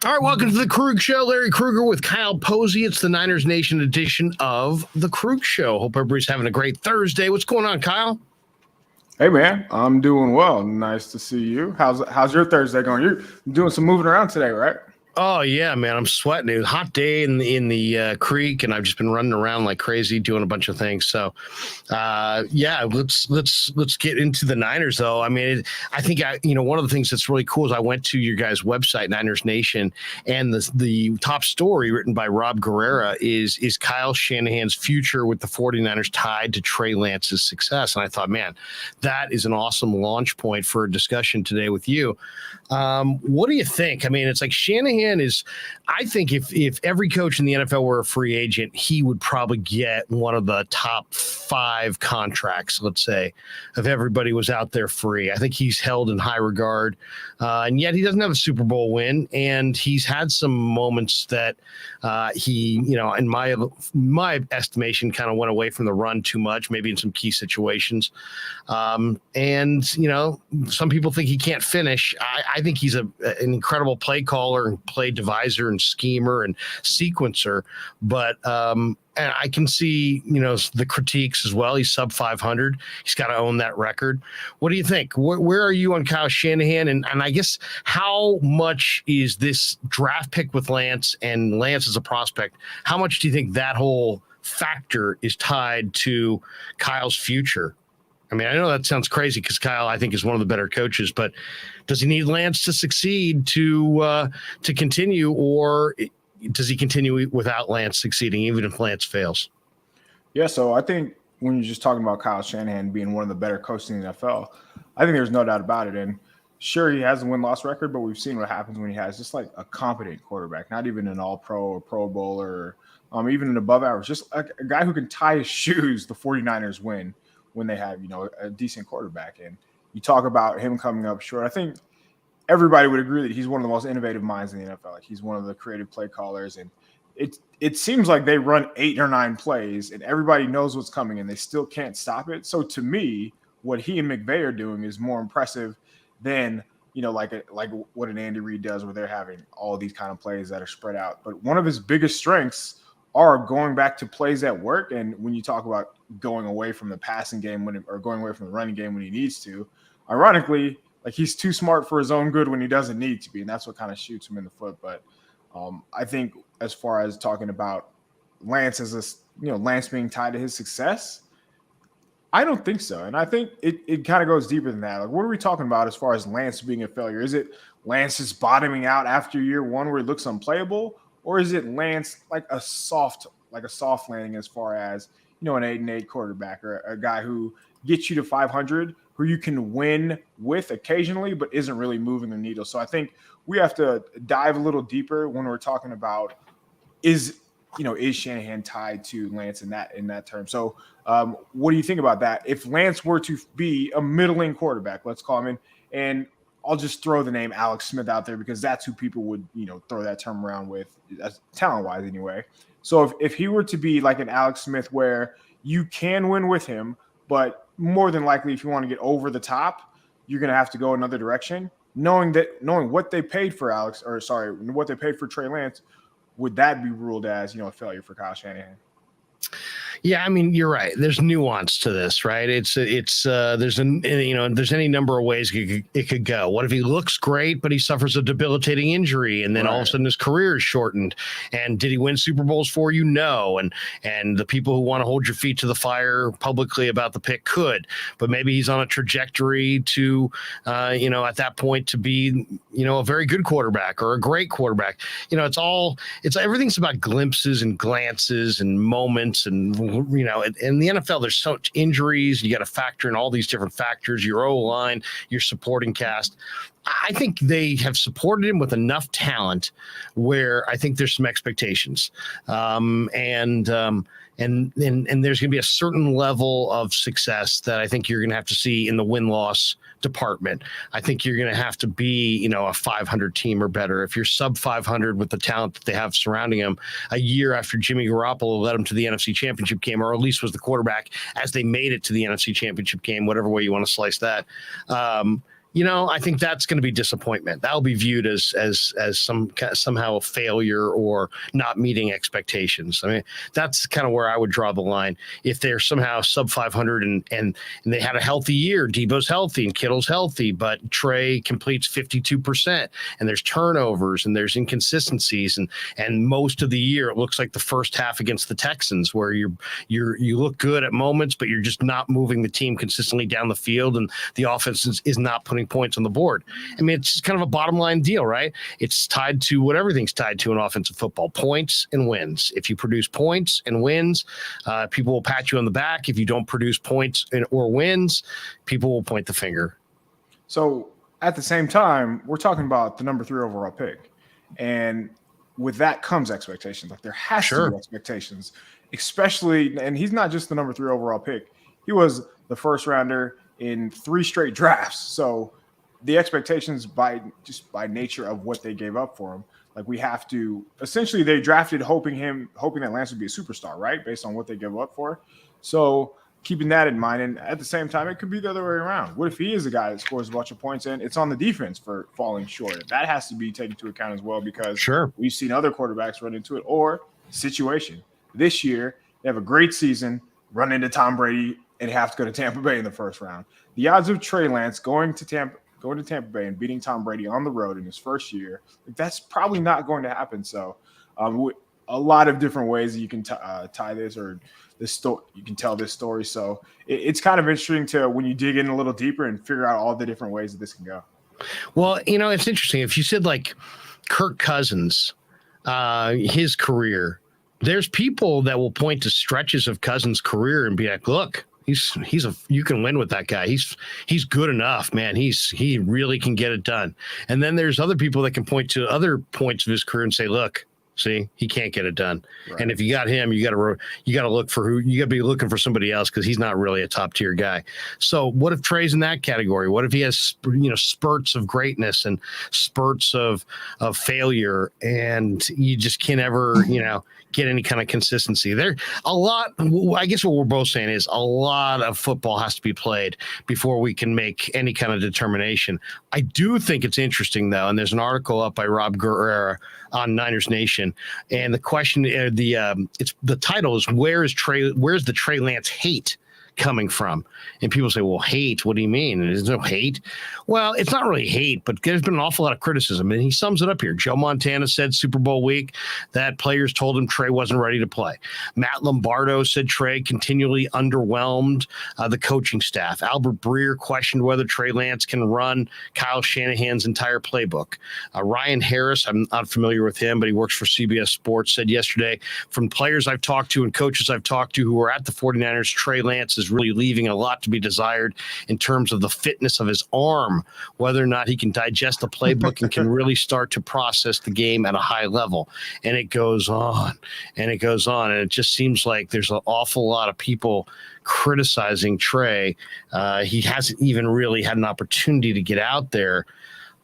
All right, welcome to the Krueg Show. Larry Krueger with Kyle Posey. It's the Niners Nation edition of the Krueg Show. Hope everybody's having a great Thursday. What's going on, Kyle? Hey, man, I'm doing well. Nice to see you. How's your Thursday going? You're doing some moving around today, right? Oh yeah, man, I'm sweating. It was a hot day in the creek, and I've just been running around like crazy doing a bunch of things. So, yeah, let's get into the Niners though. I mean, I think one of the things that's really cool is I went to your guys' website, Niners Nation, and the top story written by Rob Guerrera is Kyle Shanahan's future with the 49ers tied to Trey Lance's success. And I thought, man, that is an awesome launch point for a discussion today with you. What do you think? I mean, it's like Shanahan I think if every coach in the NFL were a free agent, he would probably get one of the top 5 contracts, let's say, if everybody was out there free. I think he's held in high regard, and yet he doesn't have a Super Bowl win, and he's had some moments that he, in my estimation, kind of went away from the run too much, maybe in some key situations. And, some people think he can't finish. I think he's an incredible play caller and play deviser and schemer and sequencer, but and I can see the critiques as well. He's sub 500. He's got to own that record. What do you think? Where are you on Kyle Shanahan? And I guess how much is this draft pick with Lance and Lance as a prospect? How much do you think that whole factor is tied to Kyle's future? I mean, I know that sounds crazy because Kyle, I think, is one of the better coaches, but does he need Lance to succeed to continue, or does he continue without Lance succeeding, even if Lance fails? Yeah, so I think when you're just talking about Kyle Shanahan being one of the better coaches in the NFL, I think there's no doubt about it. And sure, he has a win-loss record, but we've seen what happens when he has just like a competent quarterback, not even an all-pro or Pro Bowler, or even an above average, just like a guy who can tie his shoes. The 49ers win when they have, a decent quarterback. And you talk about him coming up short. I think everybody would agree that he's one of the most innovative minds in the NFL. Like, he's one of the creative play callers. And it seems like they run 8 or 9 plays and everybody knows what's coming and they still can't stop it. So to me, what he and McVay are doing is more impressive than, like what an Andy Reid does, where they're having all these kind of plays that are spread out. But one of his biggest strengths are going back to plays that work. And when you talk about going away from the passing game or going away from the running game when he needs to, ironically, like, he's too smart for his own good when he doesn't need to be. And that's what kind of shoots him in the foot. But I think as far as talking about Lance Lance being tied to his success, I don't think so. And I think it kind of goes deeper than that. Like, what are we talking about as far as Lance being a failure? Is it Lance is bottoming out after year 1 where he looks unplayable? Or is it Lance like a soft landing as far as, an 8-8 quarterback, or a guy who gets you to 500, who you can win with occasionally, but isn't really moving the needle? So I think we have to dive a little deeper when we're talking about is Shanahan tied to Lance in that term? So what do you think about that? If Lance were to be a middling quarterback, let's call him in, and I'll just throw the name Alex Smith out there because that's who people would, throw that term around with, talent-wise anyway. So if he were to be like an Alex Smith where you can win with him, but more than likely if you want to get over the top, you're going to have to go another direction, knowing what they paid for what they paid for Trey Lance, would that be ruled as, a failure for Kyle Shanahan? Yeah, I mean, you're right. There's nuance to this, right? There's any number of ways it could go. What if he looks great, but he suffers a debilitating injury, and then all of a sudden his career is shortened? And did he win Super Bowls for you? No. And the people who want to hold your feet to the fire publicly about the pick could, but maybe he's on a trajectory to, at that point to be, a very good quarterback or a great quarterback. Everything's about glimpses and glances and moments, and in the NFL, there's so much injuries. You got to factor in all these different factors, your O-line, your supporting cast. I think they have supported him with enough talent where I think there's some expectations. And there's going to be a certain level of success that I think you're going to have to see in the win-loss department. I think you're going to have to be, a 500 team or better. If you're sub 500 with the talent that they have surrounding him, a year after Jimmy Garoppolo led him to the NFC Championship game, or at least was the quarterback as they made it to the NFC Championship game, whatever way you want to slice that. I think that's going to be disappointment. That'll be viewed as somehow a failure or not meeting expectations. I mean, that's kind of where I would draw the line. If they're somehow sub 500 and they had a healthy year, Deebo's healthy and Kittle's healthy, but Trey completes 52%, and there's turnovers and there's inconsistencies, and most of the year it looks like the first half against the Texans where you look good at moments, but you're just not moving the team consistently down the field, and the offense is not putting points on the board. I mean, it's kind of a bottom line deal, right? It's tied to what everything's tied to in offensive football: points and wins. If you produce points and wins, people will pat you on the back. If you don't produce points or wins, people will point the finger. So at the same time, we're talking about the number 3 overall pick, and with that comes expectations. Like there has to be expectations, especially, and he's not just the number 3 overall pick. He was the first rounder in 3 straight drafts. So the expectations by nature of what they gave up for him, like we have to essentially, they drafted hoping that Lance would be a superstar, right? Based on what they give up for. So keeping that in mind, and at the same time, it could be the other way around. What if he is a guy that scores a bunch of points and it's on the defense for falling short? That has to be taken into account as well, because we've seen other quarterbacks run into it. Or situation this year, they have a great season, run into Tom Brady, and have to go to Tampa Bay in the first round. The odds of Trey Lance going to Tampa Bay and beating Tom Brady on the road in his first year, that's probably not going to happen. So a lot of different ways that you can tie this, or this story, you can tell this story. So it's kind of interesting to, when you dig in a little deeper and figure out all the different ways that this can go. Well, it's interesting. If you said like Kirk Cousins, his career, there's people that will point to stretches of Cousins' career and be like, look, you can win with that guy. He's good enough, man. He really can get it done. And then there's other people that can point to other points of his career and say, look, see, he can't get it done. Right. And if you got him, you got to look for you got to be looking for somebody else, because he's not really a top tier guy. So what if Trey's in that category? What if he has spurts of greatness and spurts of failure, and you just can't ever get any kind of consistency? There a lot. I guess what we're both saying is a lot of football has to be played before we can make any kind of determination. I do think it's interesting though, and there's an article up by Rob Guerrera on Niners Nation, and the question, the title is where's the Trey Lance hate coming from? And people say, well, hate, what do you mean? There's no hate. Well, it's not really hate, but there's been an awful lot of criticism, and he sums it up here. Joe Montana said Super Bowl week that players told him Trey wasn't ready to play. Matt Lombardo said Trey continually underwhelmed the coaching staff. Albert Breer questioned whether Trey Lance can run Kyle Shanahan's entire playbook. Ryan Harris, I'm not familiar with him, but he works for CBS Sports, said yesterday, from players I've talked to and coaches I've talked to who were at the 49ers, Trey Lance is really leaving a lot to be desired in terms of the fitness of his arm, whether or not he can digest the playbook and can really start to process the game at a high level. And it goes on and it goes on. And it just seems like there's an awful lot of people criticizing Trey. He hasn't even really had an opportunity to get out there.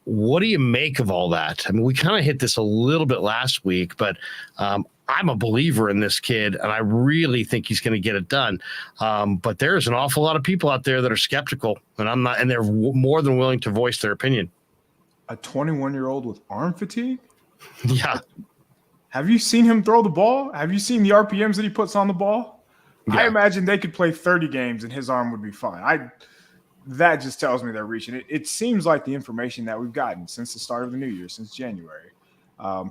What do you make of all that? I mean, we kind of hit this a little bit last week, but I'm a believer in this kid, and I really think he's going to get it done. But there's an awful lot of people out there that are skeptical, and I'm not, and they're more than willing to voice their opinion. A 21-year-old with arm fatigue? Yeah. Have you seen him throw the ball? Have you seen the RPMs that he puts on the ball? Yeah. I imagine they could play 30 games and his arm would be fine. That just tells me they're reaching it. It seems like the information that we've gotten since the start of the new year, since January,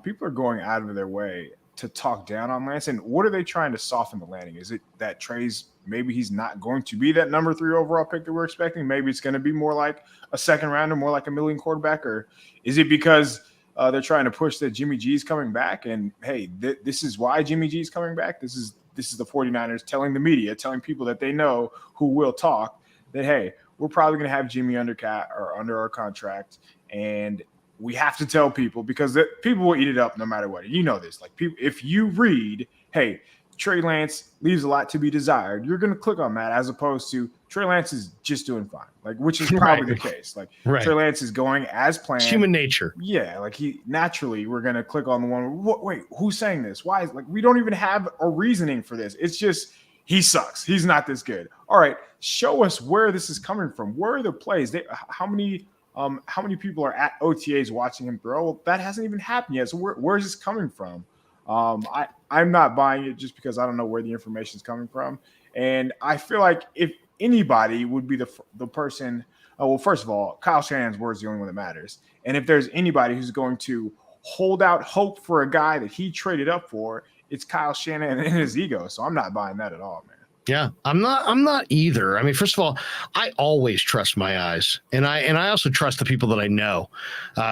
people are going out of their way to talk down on Lance. And what are they trying to soften the landing? Is it that Trey's, maybe he's not going to be that number 3 overall pick that we're expecting? Maybe it's going to be more like a second rounder, more like a million quarterback? Or is it because they're trying to push that Jimmy G's coming back? And hey, this is why Jimmy G's coming back. This is the 49ers telling the media, telling people that they know who will talk, that, hey, we're probably going to have Jimmy under our contract, and we have to tell people, because people will eat it up no matter what. You know this. Like, people, if you read, hey, Trey Lance leaves a lot to be desired, you're going to click on that, as opposed to Trey Lance is just doing fine, like, which is probably the case. Like, Trey Lance is going as planned. It's human nature. Yeah, like we're going to click on the one. Wait, who's saying this? Why? Like, we don't even have a reasoning for this. It's just he sucks. He's not this good. All right, show us where this is coming from. Where are the plays? How many How many people are at OTAs watching him throw? Well, that hasn't even happened yet. So where is this coming from? I'm not buying it just because I don't know where the information is coming from. And I feel like if anybody would be the person, well, first of all, Kyle Shanahan's word is the only one that matters. And if there's anybody who's going to hold out hope for a guy that he traded up for, it's Kyle Shanahan and his ego. So I'm not buying that at all, man. Yeah, I'm not either. I mean, first of all, I always trust my eyes, and I also trust the people that I know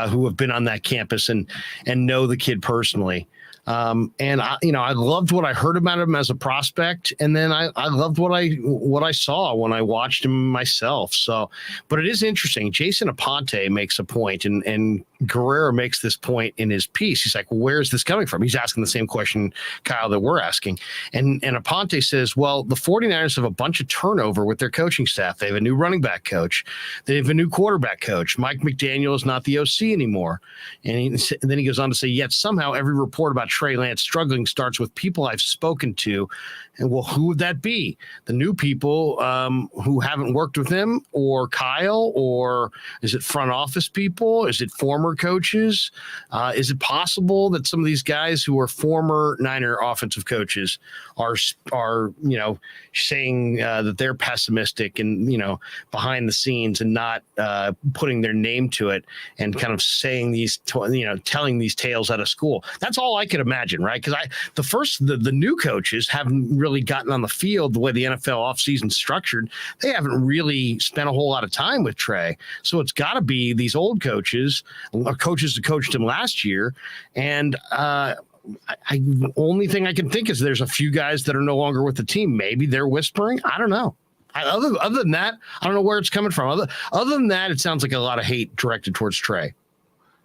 who have been on that campus and know the kid personally. And I loved what I heard about him as a prospect, and then I loved what I saw when I watched him myself. So, but it is interesting. Jason Aponte makes a point, and Guerrero makes this point in his piece. He's like, well, where is this coming from? He's asking the same question, Kyle, that we're asking. And Aponte says, well, the 49ers have a bunch of turnover with their coaching staff. They have a new running back coach. They have a new quarterback coach. Mike McDaniel is not the OC anymore. And then he goes on to say, yet somehow every report about Trey Lance struggling starts with people I've spoken to. And well, who would that be? The new people who haven't worked with him, or Kyle, or is it front office people? Is it former coaches? Is it possible that some of these guys who are former Niner offensive coaches are saying that they're pessimistic and behind the scenes and not putting their name to it and kind of saying these telling these tales out of school? That's all I could imagine, right? Because the new coaches haven't really gotten on the field the way the NFL offseason structured. They haven't really spent a whole lot of time with Trey, so it's got to be these old coaches or coaches that coached him last year. And only thing I can think is there's a few guys that are no longer with the team. Maybe they're whispering. I don't know. Other than that, I don't know where it's coming from. Other than that, it sounds like a lot of hate directed towards Trey.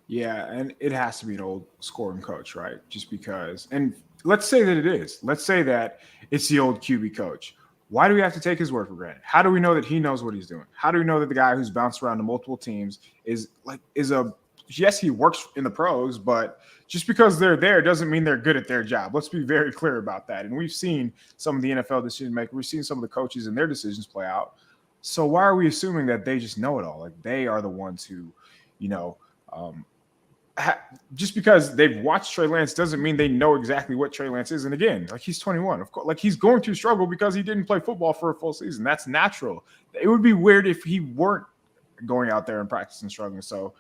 Yeah, and it has to be an old scoring coach, right? Just because. And let's say that it is. Let's say that it's the old QB coach. Why do we have to take his word for granted? How do we know that he knows what he's doing? How do we know that the guy who's bounced around to multiple teams yes, he works in the pros, but just because they're there doesn't mean they're good at their job. Let's be very clear about that. And we've seen some of the NFL decision makers. We've seen some of the coaches and their decisions play out. So why are we assuming that they just know it all? Like they are the ones who, just because they've watched Trey Lance doesn't mean they know exactly what Trey Lance is. And again, like he's 21, of course, like he's going to struggle because he didn't play football for a full season. That's natural. It would be weird if he weren't going out there and practicing struggling. So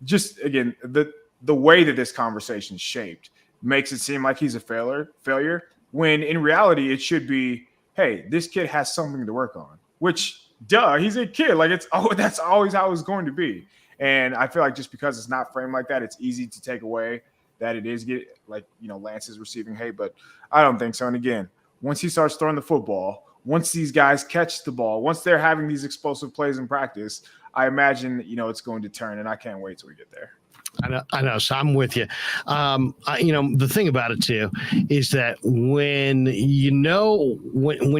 just again, the way that this conversation shaped makes it seem like he's a failure when in reality it should be, hey, this kid has something to work on, which he's a kid. Like that's always how it's going to be. And I feel like just because it's not framed like that, it's easy to take away that it is Lance is receiving hate, but I don't think so. And again, once he starts throwing the football, once these guys catch the ball, once they're having these explosive plays in practice, I imagine, it's going to turn, and I can't wait till we get there. I know. So I'm with you. The thing about it too is that when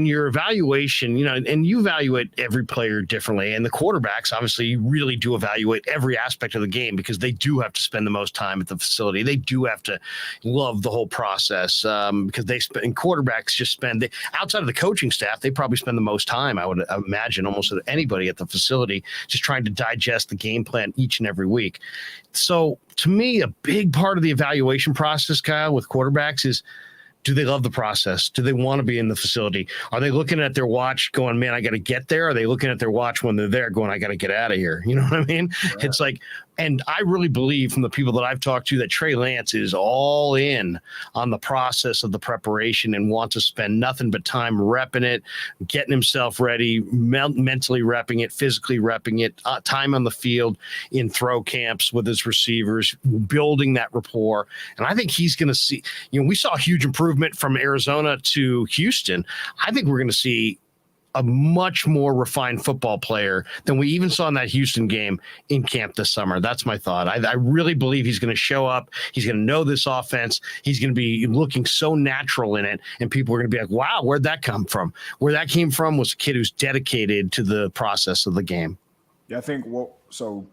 your evaluation, and you evaluate every player differently, and the quarterbacks obviously really do evaluate every aspect of the game because they do have to spend the most time at the facility. They do have to love the whole process because quarterbacks just spend outside of the coaching staff. They probably spend the most time, I would imagine, almost anybody at the facility, just trying to digest the game plan each and every week. So to me, a big part of the evaluation process, Kyle, with quarterbacks is, do they love the process? Do they want to be in the facility? Are they looking at their watch going, man, I got to get there? Are they looking at their watch when they're there going, I got to get out of here? You know what I mean? Right. It's like, and I really believe from the people that I've talked to that Trey Lance is all in on the process of the preparation and wants to spend nothing but time repping it, getting himself ready, mentally repping it, physically repping it, time on the field in throw camps with his receivers, building that rapport. And I think he's going to see, we saw a huge improvement from Arizona to Houston. I think we're going to see a much more refined football player than we even saw in that Houston game in camp this summer. That's my thought. I really believe he's going to show up. He's going to know this offense. He's going to be looking so natural in it. And people are going to be like, wow, where'd that come from? Where that came from was a kid who's dedicated to the process of the game. Yeah, I think, so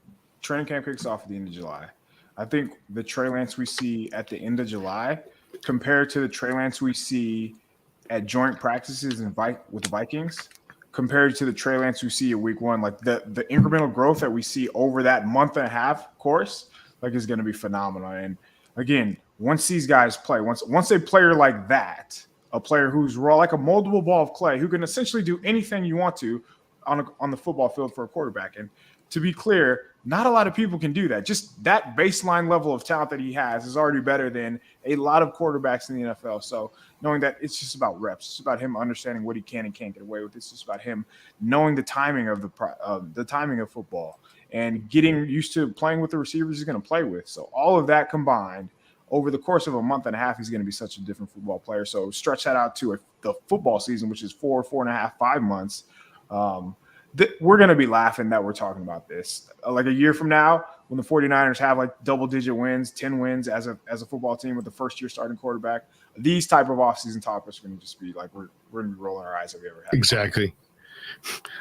training camp kicks off at the end of July. I think the Trey Lance we see at the end of July compared to the Trey Lance we see at joint practices with the Vikings, compared to the Trey Lance we see in week one, like the incremental growth that we see over that month and a half course, like is going to be phenomenal. And again, once these guys play, once a player like that, a player who's raw like a moldable ball of clay, who can essentially do anything you want to on the football field for a quarterback. And to be clear, not a lot of people can do that. Just that baseline level of talent that he has is already better than a lot of quarterbacks in the NFL. So knowing that it's just about reps, it's about him understanding what he can and can't get away with. It's just about him knowing the timing of the timing of football and getting used to playing with the receivers he's going to play with. So all of that combined over the course of a month and a half, he's going to be such a different football player. So stretch that out to the football season, which is 4.5, 5 months. We're going to be laughing that we're talking about this. Like a year from now, when the 49ers have like double-digit wins, 10 wins as a football team with the first-year starting quarterback, these type of offseason topics are going to just be like we're going to be rolling our eyes if we ever had. Exactly.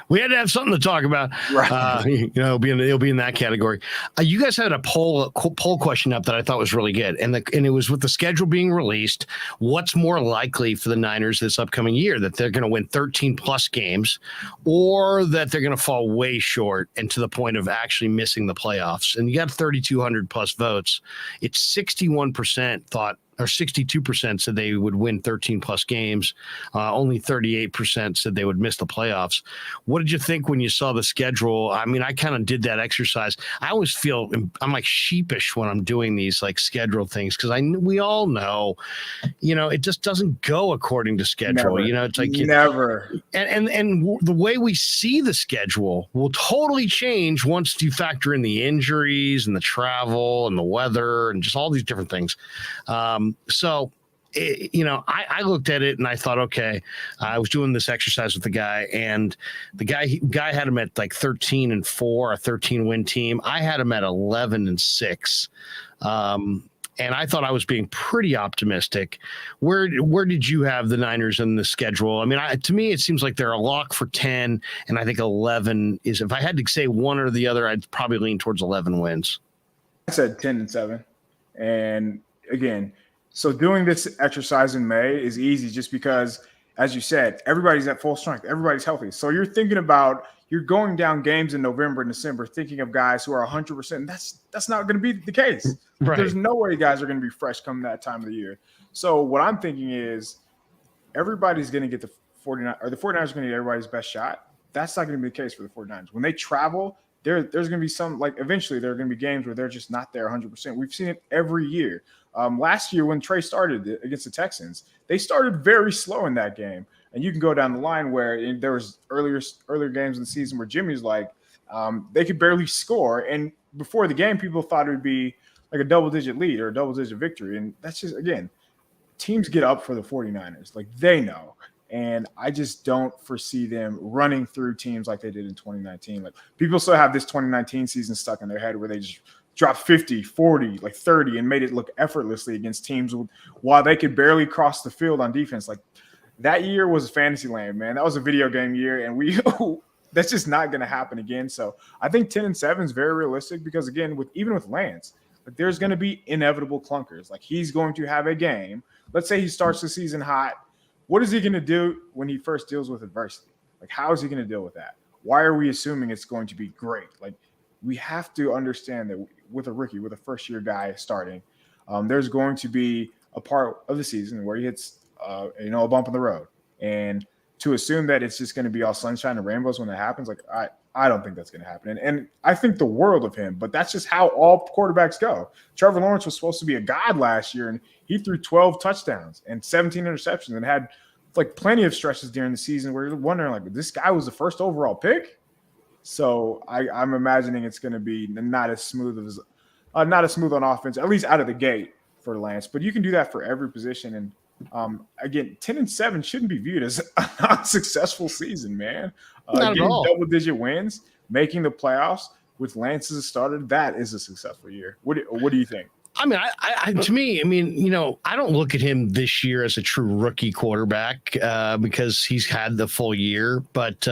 We had to have something to talk about. Right. It'll be in that category. You guys had a poll question up that I thought was really good, and it was with the schedule being released. What's more likely for the Niners this upcoming year, that they're going to win 13 plus games, or that they're going to fall way short and to the point of actually missing the playoffs? And you got 3,200 plus votes. It's 61% thought, or 62% said they would win 13 plus games. Only 38% said they would miss the playoffs. What did you think when you saw the schedule? I mean, I kind of did that exercise. I always feel I'm like sheepish when I'm doing these like schedule things, because we all know, it just doesn't go according to schedule. Never. It's like never. And the way we see the schedule will totally change once you factor in the injuries and the travel and the weather and just all these different things. I looked at it and I thought, okay, I was doing this exercise with the guy, and the guy had him at like 13-4, a 13-win team. I had him at 11-6. And I thought I was being pretty optimistic. Where did you have the Niners in the schedule? I mean, to me, it seems like they're a lock for 10, and I think 11 is, if I had to say one or the other, I'd probably lean towards 11 wins. I said 10-7. And again, so doing this exercise in May is easy just because, as you said, everybody's at full strength. Everybody's healthy. So you're going down games in November and December thinking of guys who are 100%. That's not going to be the case. Right. There's no way guys are going to be fresh come that time of the year. So what I'm thinking is everybody's going to get the 49ers, or the 49ers are going to get everybody's best shot. That's not going to be the case for the 49ers. When they travel, there's going to be some, like eventually there are going to be games where they're just not there 100%. We've seen it every year. Last year when Trey started against the Texans, they started very slow in that game. And you can go down the line where there was earlier games in the season where Jimmy's like, they could barely score. And before the game, people thought it would be like a double-digit lead or a double-digit victory. And that's just, again, teams get up for the 49ers. Like, they know. And I just don't foresee them running through teams like they did in 2019. Like, people still have this 2019 season stuck in their head where they just dropped 50, 40, like 30 and made it look effortlessly against teams while they could barely cross the field on defense. Like, that year was fantasy land, man. That was a video game year, and that's just not going to happen again. So I think 10-7 is very realistic because, again, even with Lance, like, there's going to be inevitable clunkers. Like, he's going to have a game. Let's say he starts the season hot. What is he going to do when he first deals with adversity? Like, how is he going to deal with that? Why are we assuming it's going to be great? Like, we have to understand that with a rookie, with a first-year guy starting, there's going to be a part of the season where he hits a bump in the road. And to assume that it's just going to be all sunshine and rainbows when that happens, like, I don't think that's going to happen. And I think the world of him, but that's just how all quarterbacks go. Trevor Lawrence was supposed to be a god last year, and he threw 12 touchdowns and 17 interceptions and had like plenty of stretches during the season where you're wondering, like, this guy was the first overall pick. So I'm imagining it's going to be not as smooth on offense, at least out of the gate for Lance. But you can do that for every position. And again, 10-7 shouldn't be viewed as a unsuccessful season, man. Not at all. Double-digit wins, making the playoffs with Lance as a starter, that is a successful year. What do you think? I mean, to me, I don't look at him this year as a true rookie quarterback because he's had the full year. But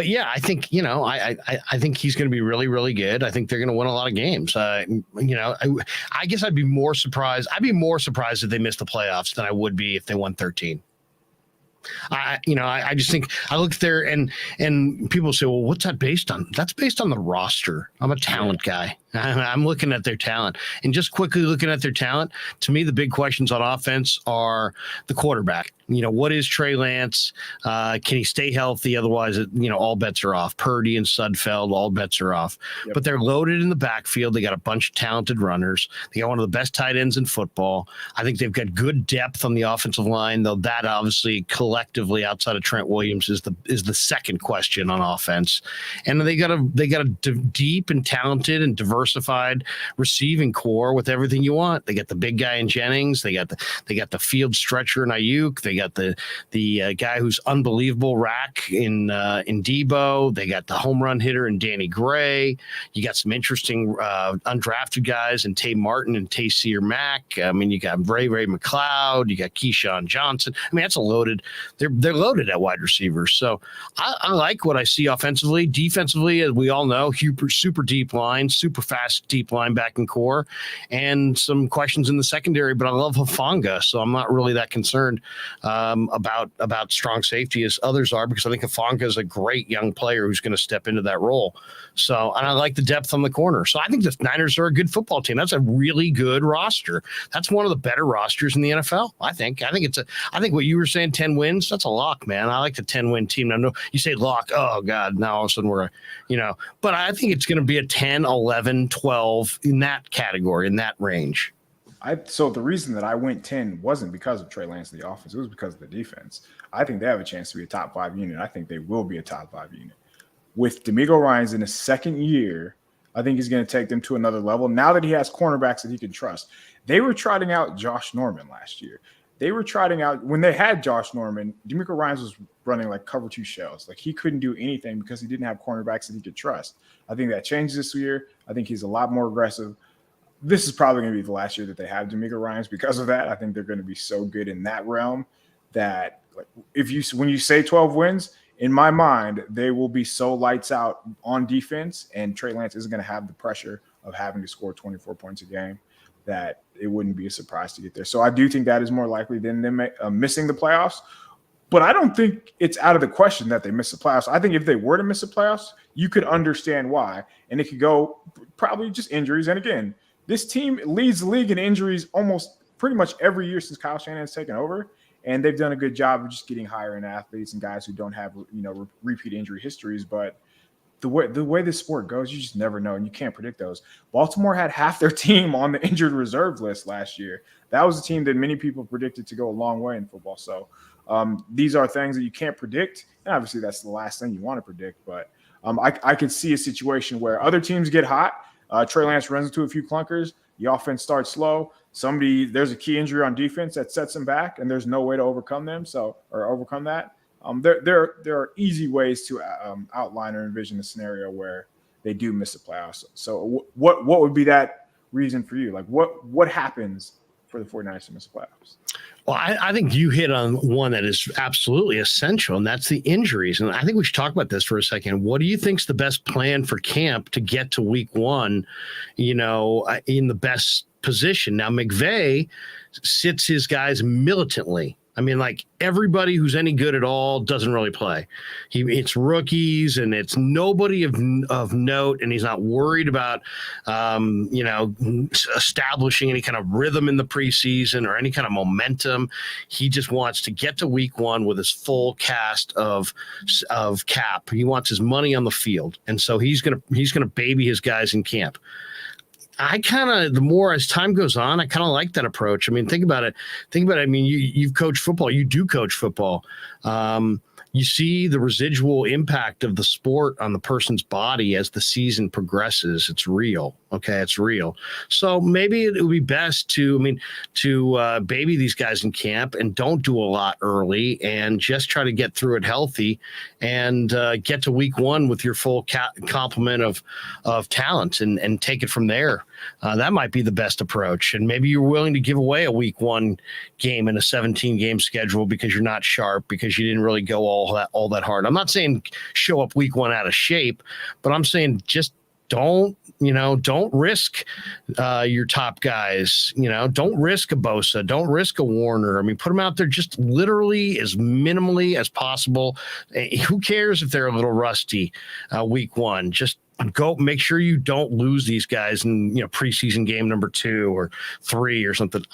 yeah, I think, I think he's going to be really, really good. I think they're going to win a lot of games. I guess I'd be more surprised. I'd be more surprised if they missed the playoffs than I would be if they won 13. I just think I look there and people say, well, what's that based on? That's based on the roster. I'm a talent guy. I'm looking at their talent, and just quickly looking at their talent. To me, the big questions on offense are the quarterback. What is Trey Lance? Can he stay healthy? Otherwise, all bets are off. Purdy and Sudfeld, all bets are off. Yep. But they're loaded in the backfield. They got a bunch of talented runners. They got one of the best tight ends in football. I think they've got good depth on the offensive line, though that obviously collectively outside of Trent Williams is the second question on offense. And they got a deep and talented and diversified receiving core with everything you want. They got the big guy in Jennings. They got the field stretcher in Ayuk. They got the guy who's unbelievable rack in Deebo. They got the home run hitter in Danny Gray. You got some interesting undrafted guys in Tay Martin and Tayseer Mack. I mean, you got Ray McLeod. You got Keyshawn Johnson. I mean, that's a loaded. They're loaded at wide receivers. So I like what I see offensively. Defensively, as we all know, super deep line, super fast deep linebacking core, and some questions in the secondary. But I love Hufanga, so I'm not really that concerned about strong safety as others are, because I think Hufanga is a great young player who's going to step into that role. So, and I like the depth on the corner. So I think the Niners are a good football team. That's a really good roster. That's one of the better rosters in the NFL. I think what you were saying, 10 wins, that's a lock, man. I like the 10-win team. Now, no, you say lock. Oh God. Now all of a sudden but I think it's going to be a 10, 11, 12 in that category, in that range. So the reason that I went 10 wasn't because of Trey Lance and the offense. It was because of the defense. I think they have a chance to be a top 5 unit. I think they will be a top 5 unit. With D'Amico Ryans in his second year, I think he's going to take them to another level. Now that he has cornerbacks that he can trust. They were trotting out Josh Norman last year. They were trotting out, when they had Josh Norman, D'Amico Ryans was running like cover 2 shells. Like he couldn't do anything because he didn't have cornerbacks that he could trust. I think that changed this year. I think he's a lot more aggressive. This is probably going to be the last year that they have D'Amico Ryans because of that. I think they're going to be so good in that realm that when you say 12 wins, in my mind, they will be so lights out on defense, and Trey Lance isn't going to have the pressure of having to score 24 points a game, that it wouldn't be a surprise to get there. So I do think that is more likely than them missing the playoffs. But I don't think it's out of the question that they miss the playoffs. I think if they were to miss the playoffs, you could understand why. And it could go probably just injuries. And again, this team leads the league in injuries almost pretty much every year since Kyle Shanahan's taken over. And they've done a good job of just getting higher end athletes and guys who don't have, repeat injury histories. But the way this sport goes, you just never know, and you can't predict those. Baltimore had half their team on the injured reserve list last year. That was a team that many people predicted to go a long way in football. So these are things that you can't predict. And obviously that's the last thing you want to predict. But I could see a situation where other teams get hot. Trey Lance runs into a few clunkers. The offense starts slow. There's a key injury on defense that sets them back, and there's no way to overcome them. Overcome that. There are easy ways to outline or envision a scenario where they do miss the playoffs. So what would be that reason for you? Like what happens for the 49ers to miss the playoffs? Well, I think you hit on one that is absolutely essential, and that's the injuries. And I think we should talk about this for a second. What do you think's the best plan for camp to get to week 1, in the best position? Now, McVay sits his guys militantly. I mean, like everybody who's any good at all doesn't really play. It's rookies and it's nobody of note, and he's not worried about, establishing any kind of rhythm in the preseason or any kind of momentum. He just wants to get to week 1 with his full cast of cap. He wants his money on the field, and so he's gonna baby his guys in camp. The more as time goes on, I kind of like that approach. I mean, think about it. I mean, you've coached football. You do coach football. You see the residual impact of the sport on the person's body as the season progresses. It's real. Okay, it's real. So maybe it would be best to baby these guys in camp and don't do a lot early and just try to get through it healthy and get to week 1 with your full complement of talent and take it from there. That might be the best approach. And maybe you're willing to give away a week 1 game in a 17-game schedule because you're not sharp, because you didn't really go all that hard. I'm not saying show up week 1 out of shape, but I'm saying just don't risk your top guys. Don't risk a Bosa. Don't risk a Warner. I mean, put them out there just literally as minimally as possible. Who cares if they're a little rusty week one? Just go make sure you don't lose these guys in preseason game number 2 or 3 or something.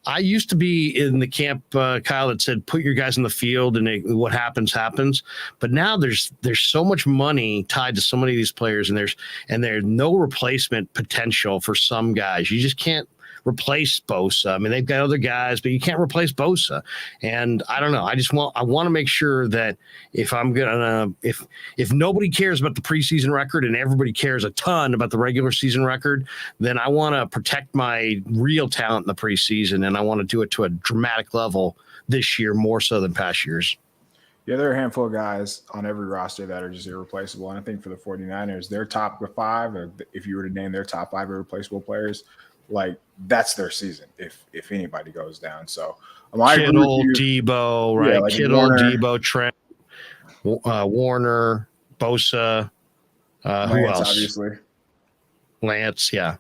I used to be in the camp, Kyle, that said put your guys in the field and what happens happens. But now there's so much money tied to so many of these players, and there's no replacement potential for some guys. You just can't replace Bosa. I mean, they've got other guys, but you can't replace Bosa. And I don't know. I want to make sure that if nobody cares about the preseason record and everybody cares a ton about the regular season record, then I want to protect my real talent in the preseason, and I want to do it to a dramatic level this year, more so than past years. Yeah, there are a handful of guys on every roster that are just irreplaceable. And I think for the 49ers, their top 5, or if you were to name their top 5 irreplaceable players, like that's their season if anybody goes down. So Kittle, Deebo, right? Yeah, like Kittle, Warner, Deebo, Trey, Warner, Bosa, Lance, who else? Obviously, Lance, yeah.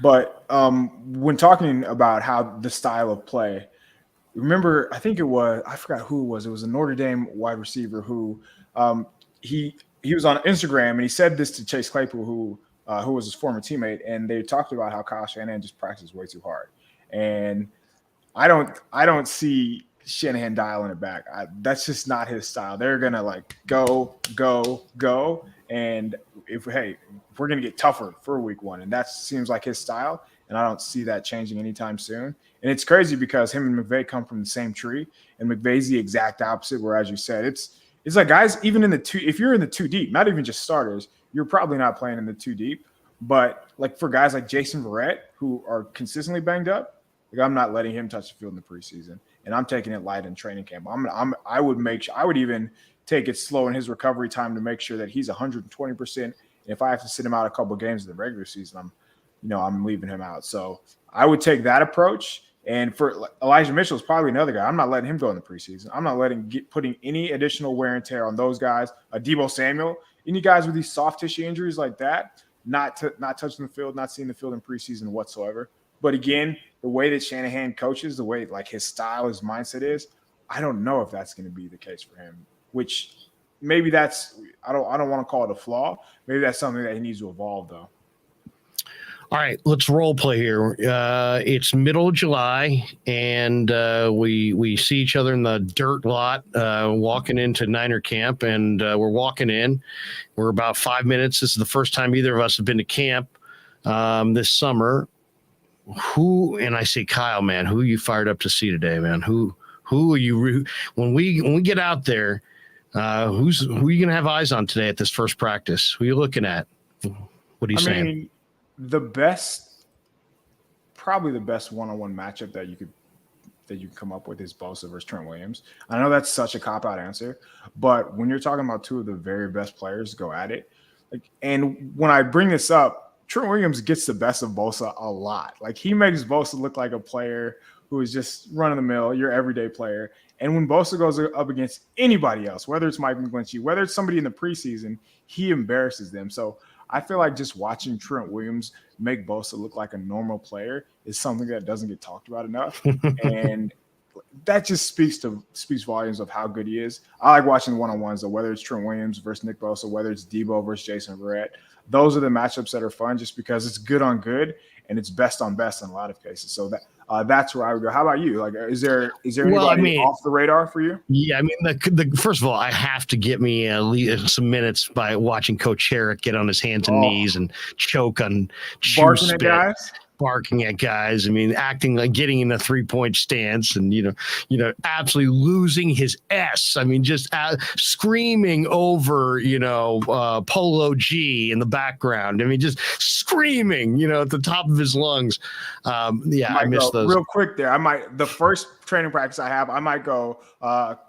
But when talking about how the style of play, remember, I forgot who it was. It was a Notre Dame wide receiver who he was on Instagram, and he said this to Chase Claypool, who was his former teammate, and they talked about how Kyle Shanahan just practiced way too hard. And I don't see Shanahan dialing it back. That's just not his style. They're gonna like go. And if we're gonna get tougher for week 1, and that seems like his style. And I don't see that changing anytime soon. And it's crazy because him and McVay come from the same tree, and McVay's the exact opposite. Where, as you said, it's like guys, even in the 2, if you're in the 2 deep, not even just starters, you're probably not playing in the 2 deep. But like for guys like Jason Verrett, who are consistently banged up, like I'm not letting him touch the field in the preseason, and I'm taking it light in training camp. I would even take it slow in his recovery time to make sure that he's 120%. And if I have to sit him out a couple of games in the regular season, I'm leaving him out. So I would take that approach. And for Elijah Mitchell is probably another guy. I'm not letting him go in the preseason. I'm not putting any additional wear and tear on those guys. Deebo Samuel, any guys with these soft tissue injuries like that, not touching the field, not seeing the field in preseason whatsoever. But again, the way that Shanahan coaches, the way like his style, his mindset is, I don't know if that's going to be the case for him. Which maybe that's I don't want to call it a flaw. Maybe that's something that he needs to evolve though. All right, let's role play here. It's middle of July, and we see each other in the dirt lot walking into Niner camp, and we're walking in. We're about 5 minutes. This is the first time either of us have been to camp this summer. And I say, Kyle, man, who are you fired up to see today, man? Who are you? When we get out there, who are you going to have eyes on today at this first practice? Who are you looking at? What are you saying? Probably the best one-on-one matchup that you can come up with is Bosa versus Trent Williams. I know that's such a cop-out answer, but when you're talking about 2 of the very best players go at it, and when I bring this up, Trent Williams gets the best of Bosa a lot. Like he makes Bosa look like a player who is just run-of-the-mill, your everyday player. And when Bosa goes up against anybody else, whether it's Mike McGlinchey, whether it's somebody in the preseason, he embarrasses them. So I feel like just watching Trent Williams make Bosa look like a normal player is something that doesn't get talked about enough. And that just speaks volumes of how good he is. I like watching one-on-ones, though, whether it's Trent Williams versus Nick Bosa, whether it's Deebo versus Jason Verrett. Those are the matchups that are fun just because it's good on good and it's best on best in a lot of cases. So that's where I would go. How about you? Like, is there anybody off the radar for you? Yeah, I mean, the first of all, I have to get me some minutes by watching Coach Herrick get on his hands and knees and choke on barking at guys. Barking at guys. I mean, acting like getting in a 3-point stance and, absolutely losing his S. I mean, just screaming over, Polo G in the background. I mean, just screaming, at the top of his lungs. I miss those. Real quick there. The first training practice I have, I might go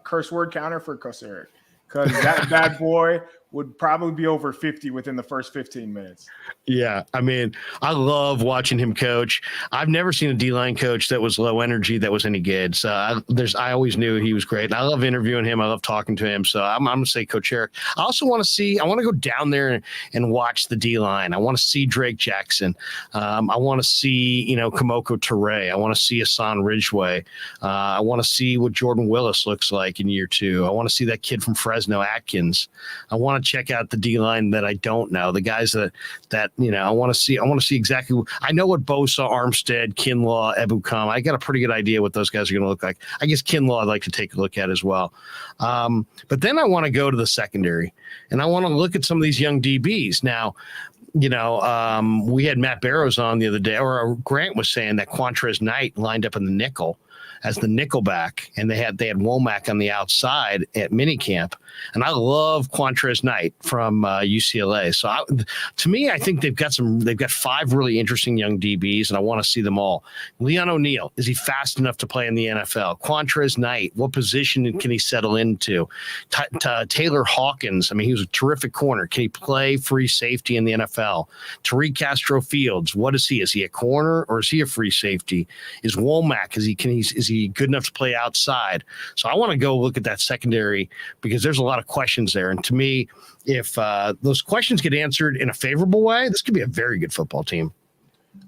curse word counter for Coach Eric. Because that bad boy would probably be over 50 within the first 15 minutes. Yeah, I mean, I love watching him coach. I've never seen a D-line coach that was low energy that was any good. So I always knew he was great. And I love interviewing him. I love talking to him. So I'm going to say Coach Eric. I also want to go down there and watch the D-line. I want to see Drake Jackson. I want to see, Kamoko Trey. I want to see Hassan Ridgeway. I want to see what Jordan Willis looks like in year 2. I want to see that kid from Fresno, Atkins. I want to check out the D-line that I don't know, the guys that I want to see exactly. I know what Bosa, Armstead, Kinlaw, Ebukam. I got a pretty good idea what those guys are going to look like. I guess Kinlaw I'd like to take a look at as well. But then I want to go to the secondary, and I want to look at some of these young DBs. Now, we had Matt Barrows on the other day, or Grant was saying that Quantrez Knight lined up in the nickel as the nickelback, and they had Womack on the outside at minicamp. And I love Quantrez Knight from UCLA. So to me, I think they've got 5 really interesting young DBs, and I want to see them all. Leon O'Neal, is he fast enough to play in the NFL? Quantrez Knight, what position can he settle into? Taylor Hawkins, I mean, he was a terrific corner. Can he play free safety in the NFL? Tariq Castro Fields, what is he? Is he a corner or is he a free safety? Is Womack, is he good enough to play outside? So I want to go look at that secondary because there's a lot of questions there. And to me, if those questions get answered in a favorable way, this could be a very good football team.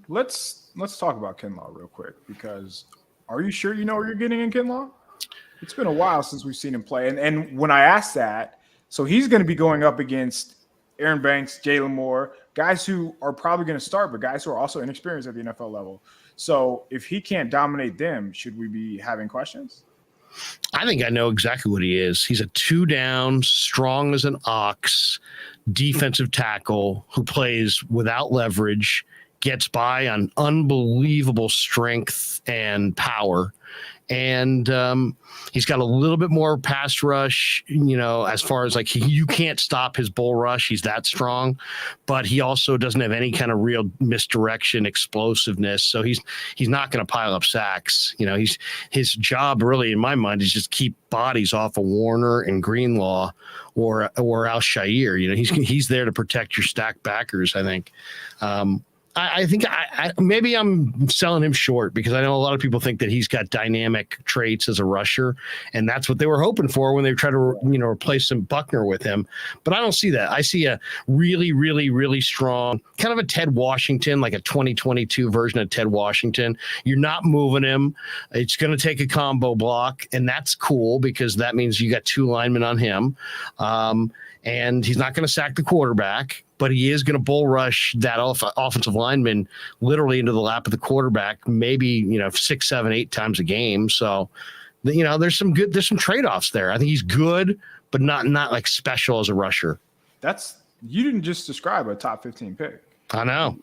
Let's talk about Kinlaw real quick, because are you sure you know what you're getting in Kinlaw? It's been a while since we've seen him play. And when I asked that, so he's going to be going up against Aaron Banks, Jalen Moore, guys who are probably going to start, but guys who are also inexperienced at the NFL level. So if he can't dominate them, should we be having questions? I think I know exactly what he is. He's a 2-down, strong as an ox, defensive tackle who plays without leverage, gets by on unbelievable strength and power. And he's got a little bit more pass rush, as far as you can't stop his bull rush. He's that strong, but he also doesn't have any kind of real misdirection, explosiveness. So he's not going to pile up sacks. His job really, in my mind, is just keep bodies off of Warner and Greenlaw or Al Shair. He's there to protect your stacked backers, I think. I think maybe I'm selling him short, because I know a lot of people think that he's got dynamic traits as a rusher, and that's what they were hoping for when they tried to replace some Buckner with him. But I don't see that. I see a really, really, really strong kind of a Ted Washington, like a 2022 version of Ted Washington. You're not moving him. It's going to take a combo block, and that's cool because that means you got 2 linemen on him. And he's not going to sack the quarterback, but he is going to bull rush that offensive lineman literally into the lap of the quarterback, maybe, 6, 7, 8 times a game. So, there's some trade-offs there. I think he's good, but not like special as a rusher. You didn't just describe a top 15 pick. I know.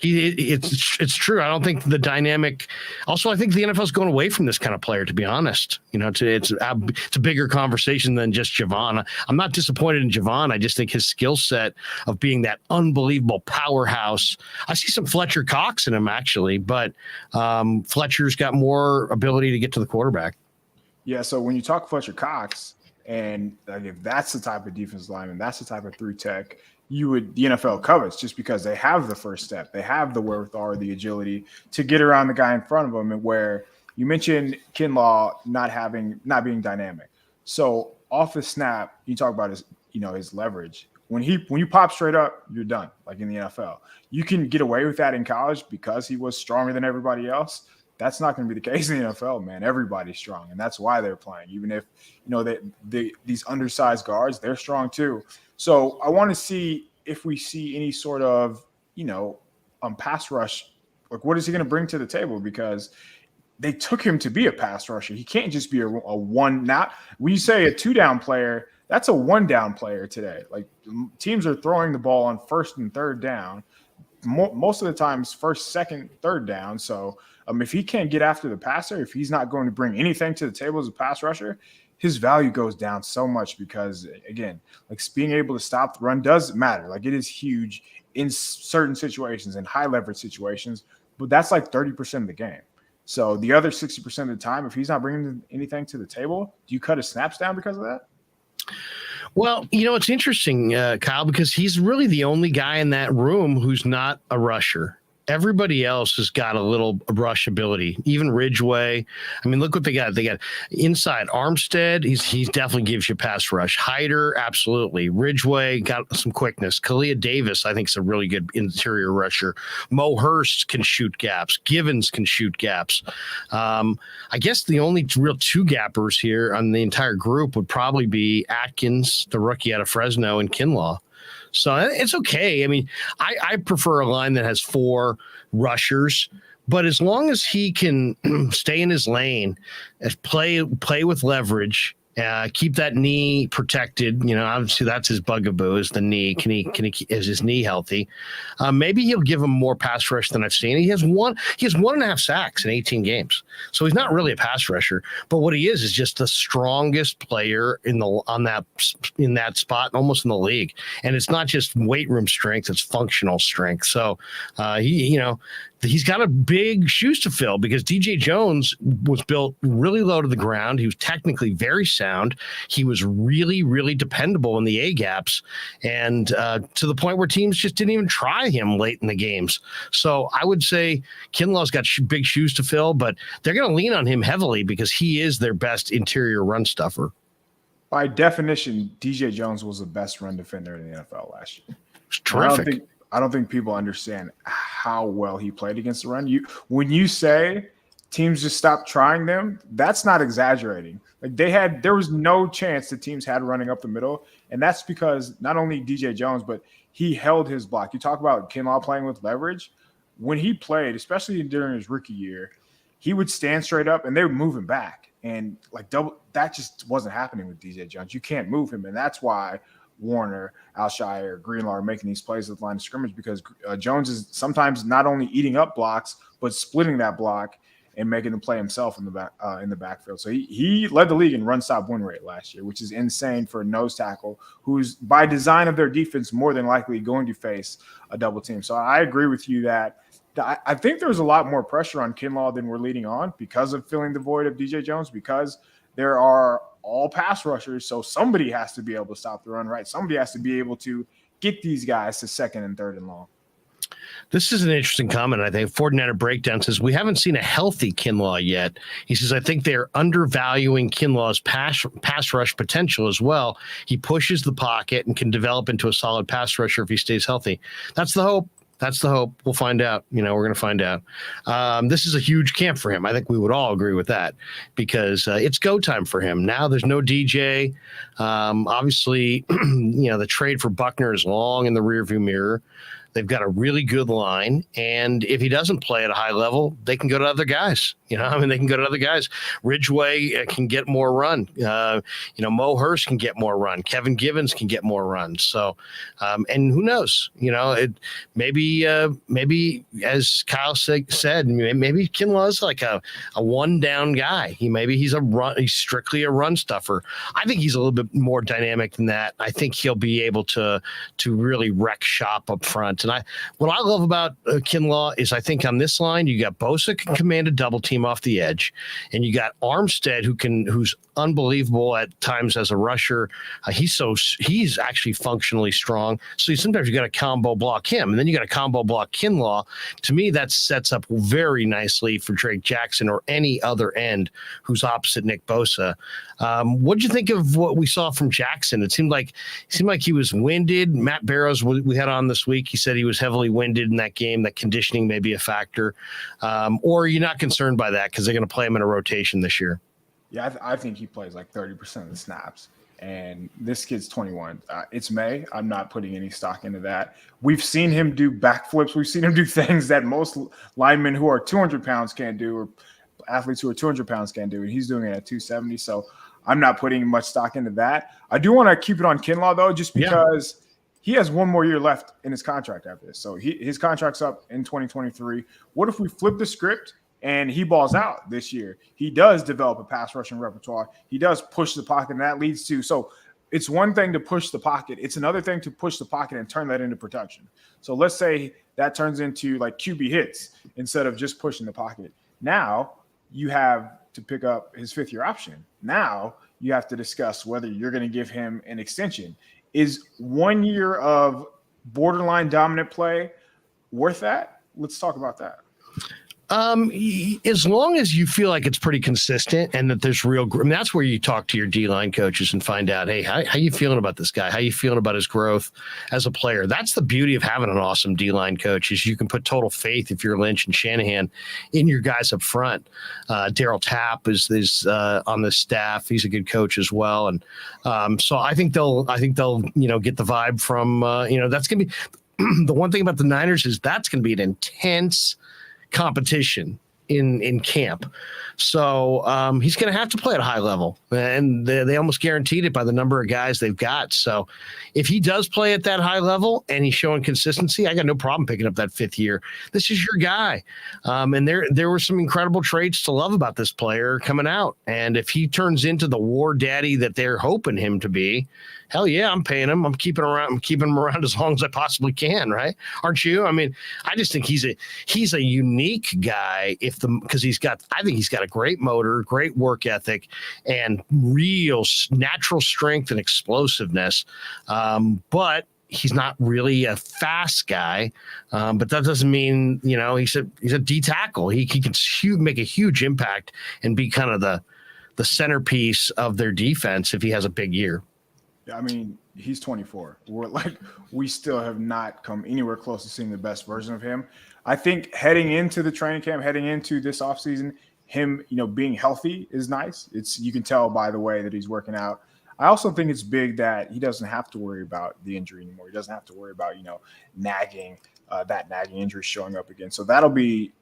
It's true. I don't think the dynamic. Also, I think the NFL is going away from this kind of player. To be honest, it's a bigger conversation than just Javon. I'm not disappointed in Javon. I just think his skill set of being that unbelievable powerhouse. I see some Fletcher Cox in him actually, but Fletcher's got more ability to get to the quarterback. Yeah. So when you talk Fletcher Cox, and if that's the type of defense lineman, that's the type of 3 tech the NFL covets, just because they have the first step, they have the wherewithal or the agility to get around the guy in front of them. And where you mentioned Kinlaw not being dynamic. So off the snap, you talk about his leverage. When you pop straight up, you're done. Like in the NFL, you can get away with that in college because he was stronger than everybody else. That's not going to be the case in the NFL, man. Everybody's strong, and that's why they're playing. Even if these undersized guards, they're strong too. So I want to see if we see any sort of pass rush. Like, what is he going to bring to the table? Because they took him to be a pass rusher. He can't just be a one. Not when you say a 2-down player, that's a 1-down player today. Like, teams are throwing the ball on 1st and 3rd down. Most of the times, 1st, 2nd, 3rd down. So if he can't get after the passer, if he's not going to bring anything to the table as a pass rusher, his value goes down so much because, again, like being able to stop the run does matter. Like, it is huge in certain situations and high leverage situations, but that's like 30% of the game. So the other 60% of the time, if he's not bringing anything to the table, do you cut his snaps down because of that? Well, it's interesting, Kyle, because he's really the only guy in that room who's not a rusher. Everybody else has got a little rush ability. Even Ridgeway. I mean, look what they got. They got inside Armstead. He definitely gives you pass rush. Hyder, absolutely. Ridgeway got some quickness. Kalia Davis, I think, is a really good interior rusher. Mo Hurst can shoot gaps. Givens can shoot gaps. I guess the only real two gappers here on the entire group would probably be Atkins, the rookie out of Fresno, and Kinlaw. So it's okay. I mean, I prefer a line that has 4 rushers, but as long as he can stay in his lane, play with leverage, keep that knee protected. Obviously that's his bugaboo is the knee. Is his knee healthy? Maybe he'll give him more pass rush than I've seen. He has 1.5 sacks in 18 games. So he's not really a pass rusher, but what he is just the strongest player in that spot, almost in the league. And it's not just weight room strength, it's functional strength. So he's got a big shoes to fill because DJ Jones was built really low to the ground. He was technically very sound. He was really, really dependable in the A gaps, and to the point where teams just didn't even try him late in the games. So I would say Kinlaw's got big shoes to fill, but they're going to lean on him heavily because he is their best interior run stuffer. By definition, DJ Jones was the best run defender in the NFL last year. It's terrific. I don't think people understand how well he played against the run. When you say teams just stopped trying them, that's not exaggerating. Like there was no chance the teams had running up the middle, and that's because not only DJ Jones, but he held his block. You talk about Kinlaw playing with leverage. When he played, especially during his rookie year, he would stand straight up and they would move him back, and that just wasn't happening with DJ Jones. You can't move him, and that's why Warner, Alshire, Greenlaw are making these plays at the line of scrimmage because Jones is sometimes not only eating up blocks but splitting that block and making the play himself in the backfield. So he led the league in run stop win rate last year, which is insane for a nose tackle who's by design of their defense more than likely going to face a double team. So I agree with you that I think there's a lot more pressure on Kinlaw than we're leading on because of filling the void of DJ Jones, because there are all pass rushers, so somebody has to be able to stop the run, right? Somebody has to be able to get these guys to 2nd and 3rd and long. This is an interesting comment. I think 49er Breakdown says, we haven't seen a healthy Kinlaw yet. He says, I think they're undervaluing Kinlaw's pass rush potential as well. He pushes the pocket and can develop into a solid pass rusher if he stays healthy. That's the hope. That's the hope. We'll find out. We're going to find out. This is a huge camp for him. I think we would all agree with that because it's go time for him. Now there's no DJ. Obviously, the trade for Buckner is long in the rearview mirror. They've got a really good line, and if he doesn't play at a high level, they can go to other guys. They can go to other guys. Ridgeway can get more run. Mo Hurst can get more run. Kevin Givens can get more runs. So, and who knows? Maybe as Kyle said, maybe Kinlaw's like a one down guy. He's strictly a run stuffer. I think he's a little bit more dynamic than that. I think he'll be able to really wreck shop up front. And what I love about Kinlaw is I think on this line you got Bosa can command a double team off the edge, and you got Armstead who's unbelievable at times as a rusher. He's actually functionally strong. So sometimes you got to combo block him, and then you got to combo block Kinlaw. To me, that sets up very nicely for Drake Jackson or any other end who's opposite Nick Bosa. What'd you think of what we saw from Jackson? It seemed like he was winded. Matt Barrows, we had on this week, he said he was heavily winded in that game, that conditioning may be a factor. Or are you not concerned by that because they're going to play him in a rotation this year? Yeah, I think he plays like 30% of the snaps. And this kid's 21. It's May. I'm not putting any stock into that. We've seen him do backflips. We've seen him do things that most linemen who are 200 pounds can't do, or athletes who are 200 pounds can't do. And he's doing it at 270. So I'm not putting much stock into that. I do want to keep it on Kinlaw, though, just because he has one more year left in his contract after this. So his contract's up in 2023. What if we flip the script and he balls out this year? He does develop a pass rushing repertoire. He does push the pocket, and that leads to – so it's one thing to push the pocket. It's another thing to push the pocket and turn that into production. So let's say that turns into like QB hits instead of just pushing the pocket. Now you have to pick up his 5th-year option. Now you have to discuss whether you're going to give him an extension. Is 1 year of borderline dominant play worth that? Let's talk about that. As long as you feel like it's pretty consistent and that there's real, I mean, that's where you talk to your D-line coaches and find out, hey, how you feeling about this guy? How you feeling about his growth as a player? That's the beauty of having an awesome D-line coach is you can put total faith if you're Lynch and Shanahan in your guys up front. Daryl Tapp is on the staff. He's a good coach as well. And so I think they'll, get the vibe from, that's going to be the one thing about the Niners is that's going to be an intense competition in camp. So he's going to have to play at a high level, and they almost guaranteed it by the number of guys they've got. So if he does play at that high level and he's showing consistency, I got no problem picking up that 5th year. This is your guy. And there were some incredible traits to love about this player coming out. And if he turns into the war daddy that they're hoping him to be, hell yeah, I'm paying him. I'm keeping him around as long as I possibly can, right? Aren't you? I mean, I just think he's a unique guy because I think he's got a great motor, great work ethic, and real natural strength and explosiveness. But he's not really a fast guy. But that doesn't mean, he's a D tackle. He can make a huge impact and be kind of the centerpiece of their defense if he has a big year. I mean, he's 24. We still have not come anywhere close to seeing the best version of him. I think heading into the training camp, heading into this offseason, him, being healthy is nice. You can tell by the way that he's working out. I also think it's big that he doesn't have to worry about the injury anymore. He doesn't have to worry about, nagging injury showing up again. So that'll be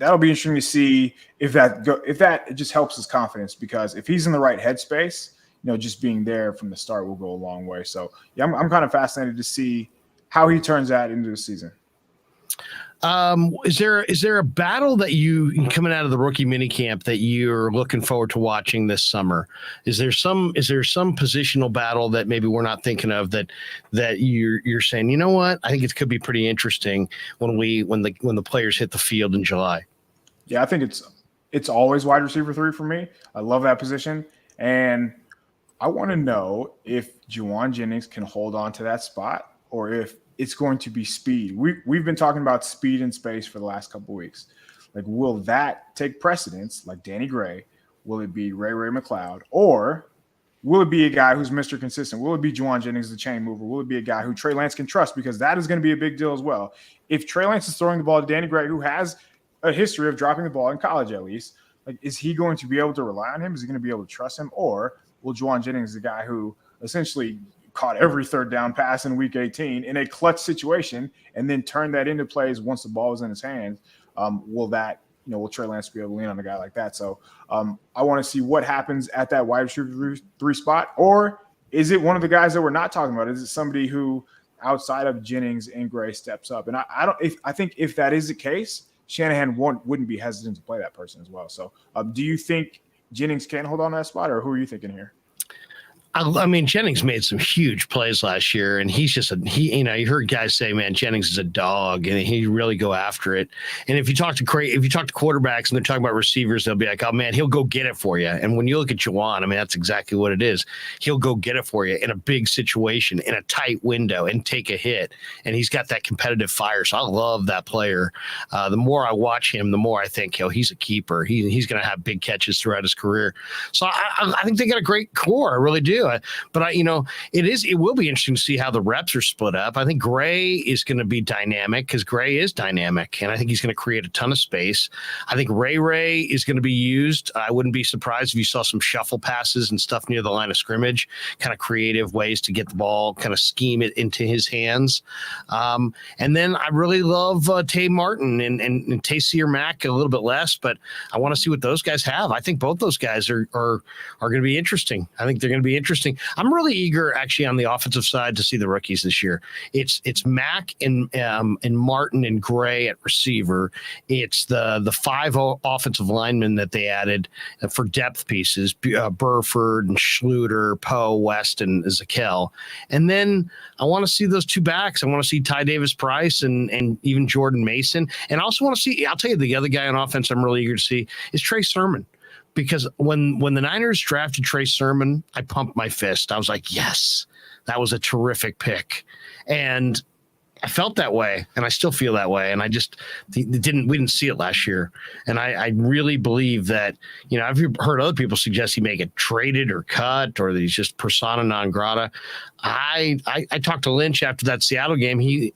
interesting to see if that just helps his confidence, because if he's in the right headspace, just being there from the start will go a long way. So yeah, I'm kind of fascinated to see how he turns out into the season. Is there a battle that you coming out of the rookie minicamp that you're looking forward to watching this summer? Is there some positional battle that maybe we're not thinking of that you're saying, you know what, I think it could be pretty interesting when the players hit the field in July? Yeah, I think it's always wide receiver 3 for me. I love that position, and I want to know if Juwan Jennings can hold on to that spot or if it's going to be speed. We've been talking about speed and space for the last couple of weeks. Like, will that take precedence like Danny Gray? Will it be Ray McLeod? Or will it be a guy who's Mr. Consistent? Will it be Juwan Jennings, the chain mover? Will it be a guy who Trey Lance can trust? Because that is going to be a big deal as well. If Trey Lance is throwing the ball to Danny Gray, who has a history of dropping the ball in college at least, like, is he going to be able to rely on him? Is he going to be able to trust him? Or will Juwan Jennings, the guy who essentially caught every third down pass in week 18 in a clutch situation and then turn that into plays once the ball was in his hands, will Trey Lance be able to lean on a guy like that? So I want to see what happens at that wide receiver 3 spot. Or is it one of the guys that we're not talking about? Is it somebody who outside of Jennings and Gray steps up? And I think if that is the case, Shanahan wouldn't be hesitant to play that person as well. So do you think Jennings can hold on to that spot, or who are you thinking here? I mean, Jennings made some huge plays last year, and he's just you heard guys say, man, Jennings is a dog, and he really go after it. And if you talk to quarterbacks and they're talking about receivers, they'll be like, oh man, he'll go get it for you. And when you look at Juwan, I mean, that's exactly what it is. He'll go get it for you in a big situation, in a tight window, and take a hit. And he's got that competitive fire. So I love that player. The more I watch him, the more I think, he's a keeper. He's going to have big catches throughout his career. So I think they got a great core. I really do. But it will be interesting to see how the reps are split up. I think Gray is going to be dynamic because Gray is dynamic, and I think he's going to create a ton of space. I think Ray is going to be used. I wouldn't be surprised if you saw some shuffle passes and stuff near the line of scrimmage, kind of creative ways to get the ball, kind of scheme it into his hands. And then I really love Tay Martin and Tayseer Mack a little bit less, but I want to see what those guys have. I think both those guys are going to be interesting. I think they're going to be interesting. I'm really eager, actually, on the offensive side to see the rookies this year. It's Mack and Martin and Gray at receiver. It's the 5 offensive linemen that they added for depth pieces: Burford and Schluter, Poe, West, and Zakel. And then I want to see those 2 backs. I want to see Ty Davis-Price and even Jordan Mason. And I also want to see, I'll tell you, the other guy on offense I'm really eager to see is Trey Sermon, because when the Niners drafted Trey Sermon, I pumped my fist. I was like, yes, that was a terrific pick. And I felt that way, and I still feel that way. And we didn't see it last year. And I really believe that, I've heard other people suggest he may get traded or cut, or that he's just persona non grata. I talked to Lynch after that Seattle game. We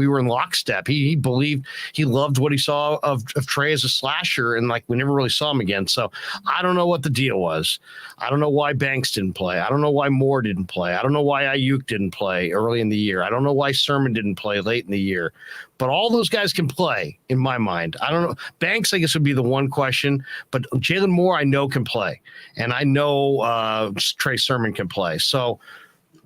were in lockstep. He believed, he loved what he saw of Trey as a slasher, and we never really saw him again. So I don't know what the deal was. I don't know why Banks didn't play. I don't know why Moore didn't play. I don't know why Ayuk didn't play early in the year. I don't know why Sermon didn't play late in the year. But all those guys can play, in my mind. I don't know. Banks, I guess, would be the one question. But Jalen Moore, I know, can play. And I know Trey Sermon can play. So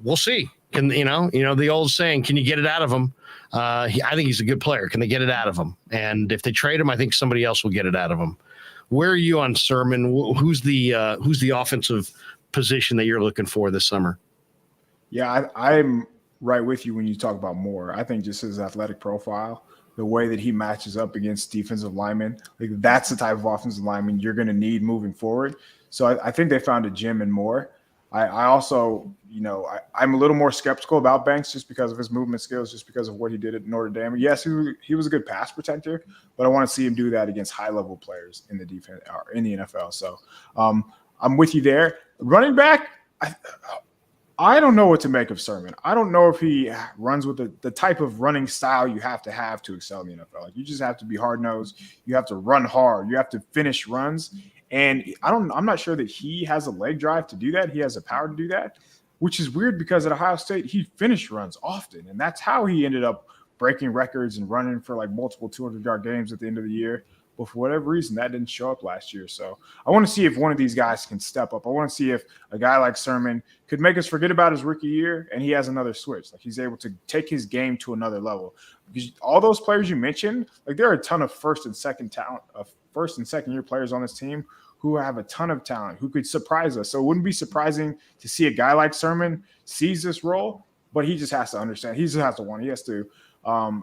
we'll see. Can the old saying, can you get it out of him? I think he's a good player. Can they get it out of him? And if they trade him, I think somebody else will get it out of him. Where are you on Sermon? Who's the offensive position that you're looking for this summer? Yeah, I'm right with you when you talk about Moore. I think just his athletic profile, the way that he matches up against defensive linemen, that's the type of offensive lineman you're going to need moving forward. So I think they found a gem in Moore. I also, I'm a little more skeptical about Banks just because of his movement skills, just because of what he did at Notre Dame. Yes, he was a good pass protector, but I want to see him do that against high-level players in the defense or in the NFL. So I'm with you there. Running back, I don't know what to make of Sermon. I don't know if he runs with the type of running style you have to excel in the NFL. You just have to be hard-nosed. You have to run hard. You have to finish runs. And I'm not sure that he has a leg drive to do that. He has the power to do that, which is weird because at Ohio State, he finished runs often. And that's how he ended up breaking records and running for multiple 200-yard games at the end of the year. But for whatever reason, that didn't show up last year. So I want to see if one of these guys can step up. I want to see if a guy like Sermon could make us forget about his rookie year and he has another switch. He's able to take his game to another level. Because all those players you mentioned, there are a ton of first and second year players on this team who have a ton of talent, who could surprise us. So it wouldn't be surprising to see a guy like Sermon seize this role, but he just has to understand. He just has to want. He has to,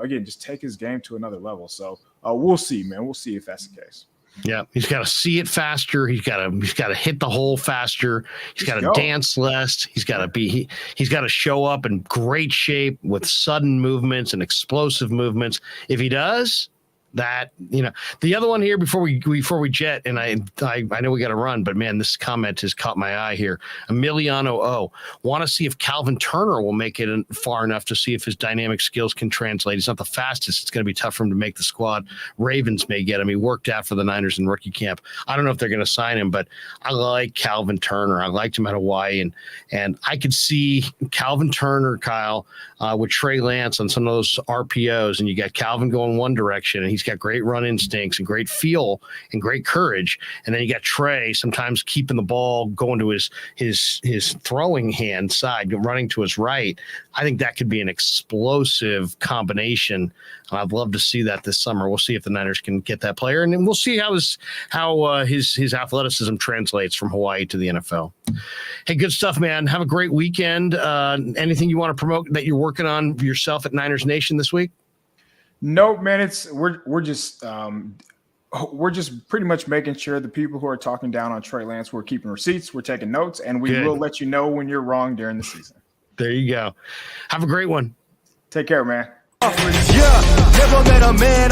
again, just take his game to another level. So we'll see, man. We'll see if that's the case. Yeah, he's got to see it faster. He's got to hit the hole faster. He's got to dance less. He's got to show up in great shape with sudden movements and explosive movements. If he does that, the other one here before we jet, and I know we got to run, but man, this comment has caught my eye here. Emiliano want to see if Calvin Turner will make it far enough to see if his dynamic skills can translate. He's not the fastest. It's going to be tough for him to make the squad. Ravens may get him. He worked out for the Niners in rookie camp. I don't know if they're going to sign him, but I like Calvin Turner. I liked him at Hawaii, and I could see Calvin Turner, Kyle, with Trey Lance on some of those RPOs, and you got Calvin going one direction, and he's got great run instincts and great feel and great courage. And then you got Trey sometimes keeping the ball going to his throwing hand side, running to his right. I think that could be an explosive combination. I'd love to see that this summer. We'll see if the Niners can get that player, and then we'll see how his athleticism translates from Hawaii to the NFL. Hey, good stuff, man. Have a great weekend. Anything you want to promote that you're working on yourself at Niners Nation this week? No, man. We're just pretty much making sure the people who are talking down on Trey Lance, we're keeping receipts, we're taking notes, and we will let you know when you're wrong during the season. There you go. Have a great one. Take care, man. Yeah, never met a man